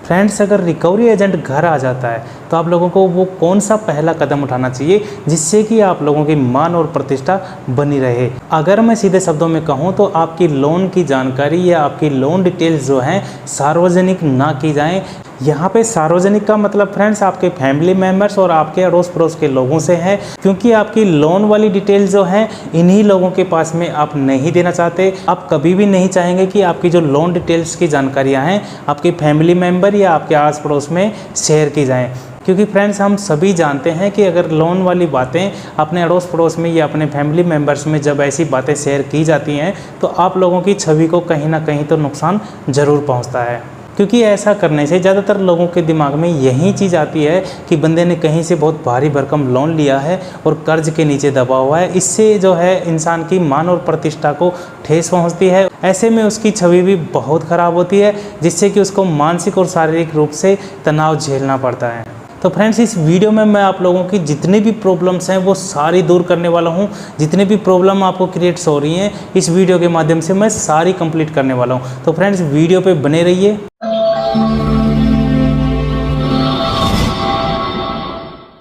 Friends, अगर recovery agent घर आ जाता है तो आप लोगों को वो कौन सा पहला कदम उठाना चाहिए जिससे कि आप लोगों की मान और प्रतिष्ठा बनी रहे। अगर मैं सीधे शब्दों में कहूँ तो आपकी लोन की जानकारी या आपकी लोन डिटेल्स जो हैं सार्वजनिक ना की जाएं। यहाँ पे सार्वजनिक का मतलब फ्रेंड्स आपके फैमिली मेम्बर्स और आपके अड़ोस पड़ोस के लोगों से है, क्योंकि आपकी लोन वाली डिटेल्स जो हैं इन्हीं लोगों के पास में आप नहीं देना चाहते। आप कभी भी नहीं चाहेंगे कि आपकी जो लोन डिटेल्स की जानकारियाँ हैं आपके फैमिली मेम्बर या आपके आस पड़ोस में शेयर की जाएँ, क्योंकि फ्रेंड्स हम सभी जानते हैं कि अगर लोन वाली बातें अपने अड़ोस पड़ोस में या अपने फैमिली मेम्बर्स में जब ऐसी बातें शेयर की जाती हैं तो आप लोगों की छवि को कहीं ना कहीं तो नुकसान ज़रूर पहुंचता है। क्योंकि ऐसा करने से ज़्यादातर लोगों के दिमाग में यही चीज़ आती है कि बंदे ने कहीं से बहुत भारी भरकम लोन लिया है और कर्ज के नीचे दबा हुआ है। इससे जो है इंसान की मान और प्रतिष्ठा को ठेस पहुंचती है। ऐसे में उसकी छवि भी बहुत ख़राब होती है, जिससे कि उसको मानसिक और शारीरिक रूप से तनाव झेलना पड़ता है। तो फ्रेंड्स, इस वीडियो में मैं आप लोगों की जितनी भी प्रॉब्लम्स हैं वो सारी दूर करने वाला हूं। जितनी भी प्रॉब्लम आपको क्रिएट्स हो रही हैं इस वीडियो के माध्यम से मैं सारी कंप्लीट करने वाला हूं। तो फ्रेंड्स, वीडियो पे बने रहिए।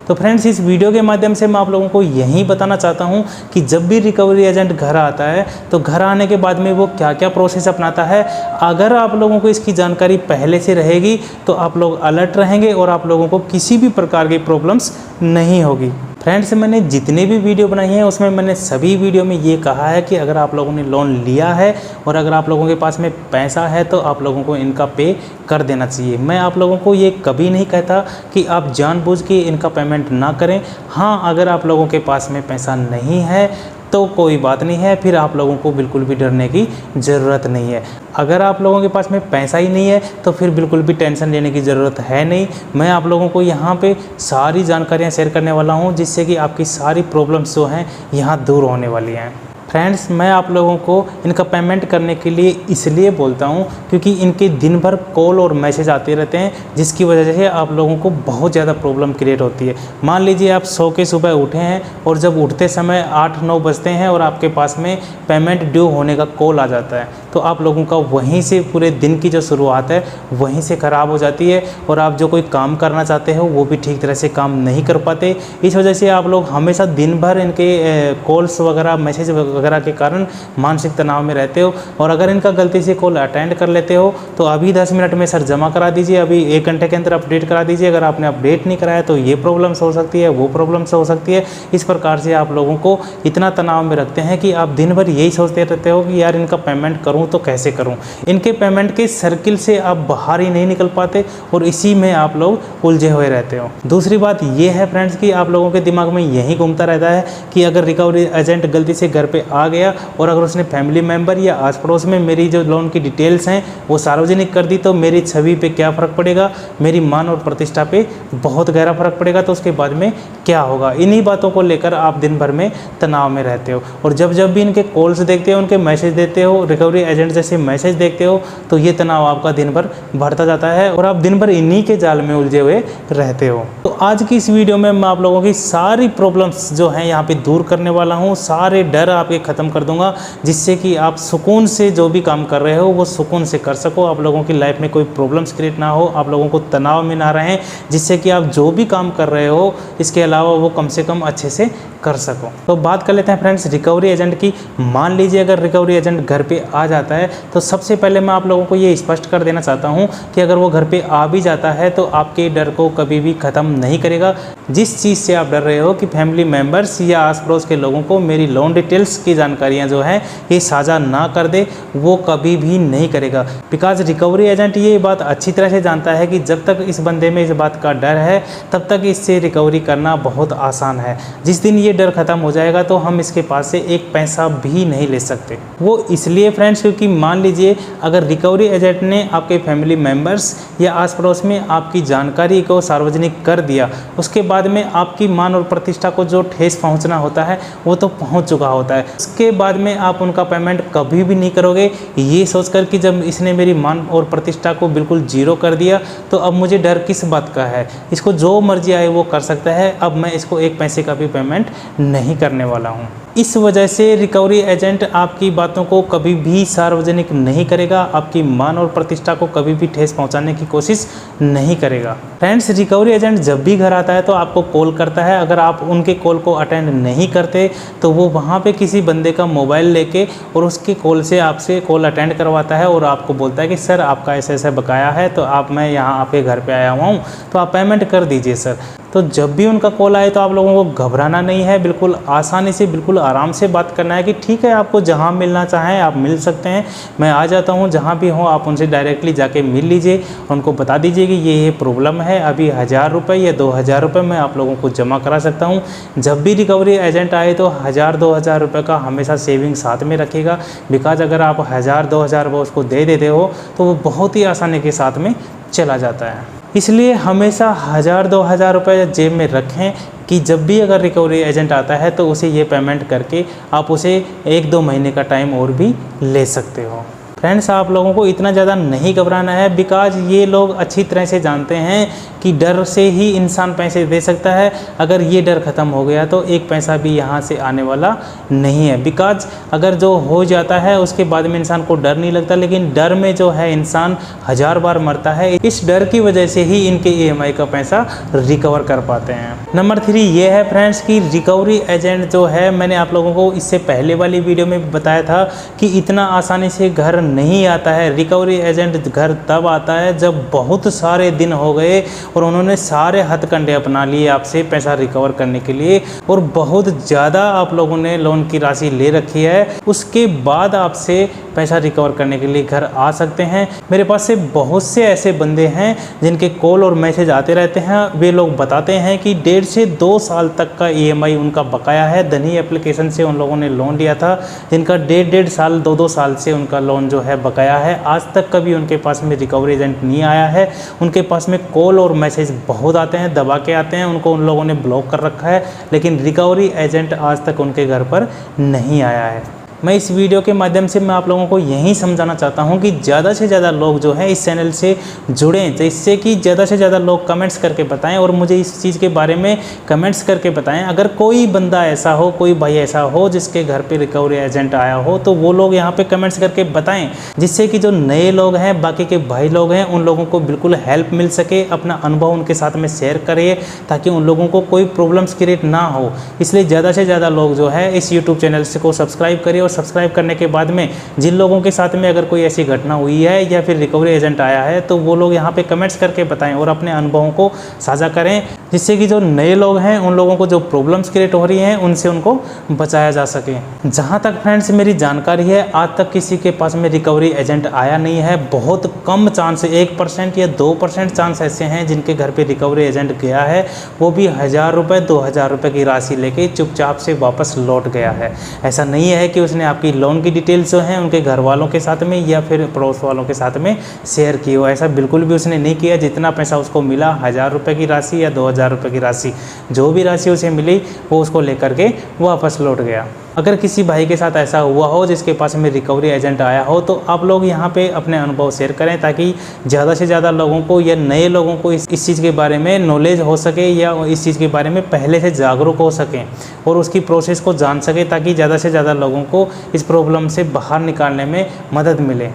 तो फ्रेंड्स, इस वीडियो के माध्यम से मैं आप लोगों को यही बताना चाहता हूं कि जब भी रिकवरी एजेंट घर आता है तो घर आने के बाद में वो क्या क्या प्रोसेस अपनाता है। अगर आप लोगों को इसकी जानकारी पहले से रहेगी तो आप लोग अलर्ट रहेंगे और आप लोगों को किसी भी प्रकार की प्रॉब्लम्स नहीं होगी। फ्रेंड्स, मैंने जितने भी वीडियो बनाई हैं उसमें मैंने सभी वीडियो में ये कहा है कि अगर आप लोगों ने लोन लिया है और अगर आप लोगों के पास में पैसा है तो आप लोगों को इनका पे कर देना चाहिए। मैं आप लोगों को ये कभी नहीं कहता कि आप जानबूझ के इनका पेमेंट ना करें। हाँ, अगर आप लोगों के पास में पैसा नहीं है तो कोई बात नहीं है, फिर आप लोगों को बिल्कुल भी डरने की ज़रूरत नहीं है। अगर आप लोगों के पास में पैसा ही नहीं है तो फिर बिल्कुल भी टेंशन लेने की ज़रूरत है नहीं। मैं आप लोगों को यहाँ पे सारी जानकारियाँ शेयर करने वाला हूँ जिससे कि आपकी सारी प्रॉब्लम्स जो हैं यहाँ दूर होने वाली हैं। फ्रेंड्स, मैं आप लोगों को इनका पेमेंट करने के लिए इसलिए बोलता हूँ क्योंकि इनके दिन भर कॉल और मैसेज आते रहते हैं, जिसकी वजह से आप लोगों को बहुत ज़्यादा प्रॉब्लम क्रिएट होती है। मान लीजिए आप सो के सुबह उठे हैं और जब उठते समय 8-9 बजते हैं और आपके पास में पेमेंट ड्यू होने का कॉल आ जाता है, तो आप लोगों का वहीं से पूरे दिन की जो शुरुआत है वहीं से ख़राब हो जाती है और आप जो कोई काम करना चाहते हो वो भी ठीक तरह से काम नहीं कर पाते। इस वजह से आप लोग हमेशा दिन भर इनके कॉल्स वगैरह मैसेज वगैरह के कारण मानसिक तनाव में रहते हो। और अगर इनका गलती से कॉल अटेंड कर लेते हो तो अभी 10 मिनट में सर जमा करा दीजिए, अभी 1 घंटे के अंदर अपडेट करा दीजिए। अगर आपने अपडेट नहीं कराया तो ये प्रॉब्लम्स हो सकती है, वो प्रॉब्लम्स हो सकती है। इस प्रकार से आप लोगों को इतना तनाव में रखते हैं कि आप दिन भर यही सोचते रहते हो कि यार इनका पेमेंट करूँ तो कैसे करूं। इनके पेमेंट के सर्किल से आप बाहर ही नहीं निकल पाते और इसी में आप लोग उलझे हुए रहते हो। दूसरी बात ये है फ्रेंड्स कि आप लोगों के दिमाग में यही घूमता रहता है कि अगर रिकवरी एजेंट गलती से घर पे आ गया और अगर उसने फैमिली मेम्बर या आस पड़ोस में मेरी जो लोन की डिटेल्स हैं वो सार्वजनिक कर दी तो मेरी छवि पे क्या फ़र्क पड़ेगा, मेरी मान और प्रतिष्ठा पे बहुत गहरा फर्क पड़ेगा। तो उसके बाद में क्या होगा, इन्हीं बातों को लेकर आप दिन भर में तनाव में रहते हो। और जब जब भी इनके कॉल्स देखते हो, उनके मैसेज देते हो, रिकवरी एजेंट जैसे मैसेज देखते हो तो ये तनाव आपका दिन भर बढ़ता जाता है और आप दिन भर इन्हीं के जाल में उलझे हुए रहते हो। तो आज की इस वीडियो में मैं आप लोगों की सारी प्रॉब्लम्स जो हैं यहाँ पे दूर करने वाला हूँ, सारे डर आपके ख़त्म कर दूंगा, जिससे कि आप सुकून से जो भी काम कर रहे हो वो सुकून से कर सको। आप लोगों की लाइफ में कोई प्रॉब्लम्स क्रिएट ना हो, आप लोगों को तनाव में ना रहें, जिससे कि आप जो भी काम कर रहे हो इसके अलावा वो कम से कम अच्छे से कर सको। तो बात कर लेते हैं फ्रेंड्स रिकवरी एजेंट की। मान लीजिए अगर रिकवरी एजेंट घर पे आ जाता है तो सबसे पहले मैं आप लोगों को ये स्पष्ट कर देना चाहता हूँ कि अगर वो घर पे आ भी जाता है तो आपके डर को कभी भी ख़त्म नहीं करेगा। जिस चीज़ से आप डर रहे हो कि फैमिली मेम्बर्स या आस पड़ोस के लोगों को मेरी लोन डिटेल्स की जानकारियाँ जो हैं ये साझा ना कर दे, वो कभी भी नहीं करेगा। बिकॉज रिकवरी एजेंट ये बात अच्छी तरह से जानता है कि जब तक इस बंदे में इस बात का डर है तब तक इससे रिकवरी करना बहुत आसान है। जिस दिन ये डर ख़त्म हो जाएगा तो हम इसके पास से एक पैसा भी नहीं ले सकते। वो इसलिए फ्रेंड्स क्योंकि मान लीजिए अगर रिकवरी एजेंट ने आपके फैमिली मेम्बर्स या आस पड़ोस में आपकी जानकारी को सार्वजनिक कर दिया, उसके बाद में आपकी मान और प्रतिष्ठा को जो ठेस पहुंचना होता है वो तो पहुंच चुका होता है। उसके बाद में आप उनका पेमेंट कभी भी नहीं करोगे ये सोचकर कि जब इसने मेरी मान और प्रतिष्ठा को बिल्कुल जीरो कर दिया तो अब मुझे डर किस बात का है, इसको जो मर्जी आए वो कर सकता है, अब मैं इसको एक पैसे का भी पेमेंट नहीं करने वाला हूँ। इस वजह से रिकवरी एजेंट आपकी बातों को कभी भी सार्वजनिक नहीं करेगा, आपकी मान और प्रतिष्ठा को कभी भी ठेस पहुंचाने की कोशिश नहीं करेगा। फ्रेंड्स, रिकवरी एजेंट जब भी घर आता है तो आपको कॉल करता है। अगर आप उनके कॉल को अटेंड नहीं करते तो वो वहाँ पे किसी बंदे का मोबाइल लेके और उसके कॉल से आपसे कॉल अटेंड करवाता है और आपको बोलता है कि सर आपका ऐसा ऐसा बकाया है, तो मैं यहाँ आपके घर पे आया हुआ हूँ, तो आप पेमेंट कर दीजिए सर। तो जब भी उनका कॉल आए तो आप लोगों को घबराना नहीं है, बिल्कुल आसानी से बिल्कुल आराम से बात करना है कि ठीक है, आपको जहाँ मिलना चाहें आप मिल सकते हैं, मैं आ जाता हूँ, जहाँ भी हो आप उनसे डायरेक्टली जाके मिल लीजिए। उनको बता दीजिए कि ये प्रॉब्लम है, अभी 1000 रुपये या 2000 रुपये मैं आप लोगों को जमा करा सकता हूँ। जब भी रिकवरी एजेंट आए तो 1000-2000 रुपये का हमेशा सेविंग साथ में रखिएगा, बिकॉज अगर आप 1000-2000 रुपये उसको दे देते हो तो वो बहुत ही आसानी के साथ में चला जाता है। इसलिए हमेशा 1000-2000 रुपये जेब में रखें कि जब भी अगर रिकवरी एजेंट आता है तो उसे ये पेमेंट करके आप उसे 1-2 महीने का टाइम और भी ले सकते हो। फ्रेंड्स, आप लोगों को इतना ज़्यादा नहीं घबराना है, बिकॉज ये लोग अच्छी तरह से जानते हैं कि डर से ही इंसान पैसे दे सकता है। अगर ये डर ख़त्म हो गया तो एक पैसा भी यहाँ से आने वाला नहीं है। बिकॉज अगर जो हो जाता है उसके बाद में इंसान को डर नहीं लगता, लेकिन डर में जो है इंसान 1000 बार मरता है। इस डर की वजह से ही इनके EMI का पैसा रिकवर कर पाते हैं। नंबर 3 ये है फ्रेंड्स कि रिकवरी एजेंट जो है, मैंने आप लोगों को इससे पहले वाली वीडियो में बताया था कि इतना आसानी से घर नहीं आता है। रिकवरी एजेंट घर तब आता है जब बहुत सारे दिन हो गए और उन्होंने सारे हथकंडे अपना लिए आपसे पैसा रिकवर करने के लिए, और बहुत ज़्यादा आप लोगों ने लोन की राशि ले रखी है, उसके बाद आपसे पैसा रिकवर करने के लिए घर आ सकते हैं। मेरे पास से बहुत से ऐसे बंदे हैं जिनके कॉल और मैसेज आते रहते हैं। वे लोग बताते हैं कि 1.5 से 2 साल तक का EMI उनका बकाया है। धनी एप्लीकेशन से उन लोगों ने लोन लिया था, जिनका 1.5 साल 2-2 साल से उनका लोन जो है बकाया है। आज तक कभी उनके पास में रिकवरी एजेंट नहीं आया है। उनके पास में कॉल और मैसेज बहुत आते हैं, दबा के आते हैं, उनको उन लोगों ने ब्लॉक कर रखा है, लेकिन रिकवरी एजेंट आज तक उनके घर पर नहीं आया है। मैं इस वीडियो के माध्यम से मैं आप लोगों को यही समझाना चाहता हूं कि ज़्यादा से ज़्यादा लोग जो है इस चैनल से जुड़ें, जिससे कि ज़्यादा से ज़्यादा लोग कमेंट्स करके बताएं और मुझे इस चीज़ के बारे में कमेंट्स करके बताएं। अगर कोई बंदा ऐसा हो, कोई भाई ऐसा हो जिसके घर पे रिकवरी एजेंट आया हो, तो वो लोग यहाँ पे कमेंट्स करके बताएं, जिससे कि जो नए लोग हैं, बाकी के भाई लोग हैं, उन लोगों को बिल्कुल हेल्प मिल सके। अपना अनुभव उनके साथ में शेयर करिए ताकि उन लोगों को कोई प्रॉब्लम्स क्रिएट ना हो। इसलिए ज़्यादा से ज़्यादा लोग जो है इस यूट्यूब चैनल को सब्सक्राइब करिए, और सब्सक्राइब करने के बाद में जिन लोगों के साथ में अगर कोई ऐसी घटना हुई है या फिर रिकवरी एजेंट आया है, तो वो लोग यहाँ पे कमेंट्स करके बताएं और अपने अनुभवों को साझा करें, जिससे कि जो नए लोग हैं उन लोगों को जो प्रॉब्लम्स क्रिएट हो रही हैं उनसे उनको बचाया जा सके। जहाँ तक फ्रेंड्स मेरी जानकारी है, आज तक किसी के पास में रिकवरी एजेंट आया नहीं है। बहुत कम चांस, 1% या 2% चांस ऐसे हैं जिनके घर पे रिकवरी एजेंट गया है, वो भी 1000 रुपये 2000 रुपये की राशि लेके चुपचाप से वापस लौट गया है। ऐसा नहीं है कि उसने आपकी लोन की डिटेल्स जो हैं उनके घर वालों के साथ में या फिर पड़ोस वालों के साथ में शेयर की हो, ऐसा बिल्कुल भी उसने नहीं किया। जितना पैसा उसको मिला, 1000 रुपये की राशि या 2000 रुपये की राशि, जो भी राशि उसे मिली वो उसको लेकर के वापस लौट गया। अगर किसी भाई के साथ ऐसा हुआ हो जिसके पास में रिकवरी एजेंट आया हो, तो आप लोग यहाँ पे अपने अनुभव शेयर करें ताकि ज़्यादा से ज़्यादा लोगों को या नए लोगों को इस चीज़ के बारे में नॉलेज हो सके या इस चीज़ के बारे में पहले से जागरूक हो सकें और उसकी प्रोसेस को जान सके, ताकि ज़्यादा से ज़्यादा लोगों को इस प्रॉब्लम से बाहर निकालने में मदद मिले।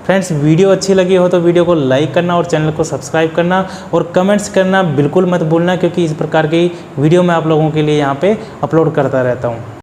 फ्रेंड्स, वीडियो अच्छी लगी हो तो वीडियो को लाइक करना और चैनल को सब्सक्राइब करना और कमेंट्स करना बिल्कुल मत भूलना, क्योंकि इस प्रकार की वीडियो मैं आप लोगों के लिए यहाँ पे अपलोड करता रहता हूँ।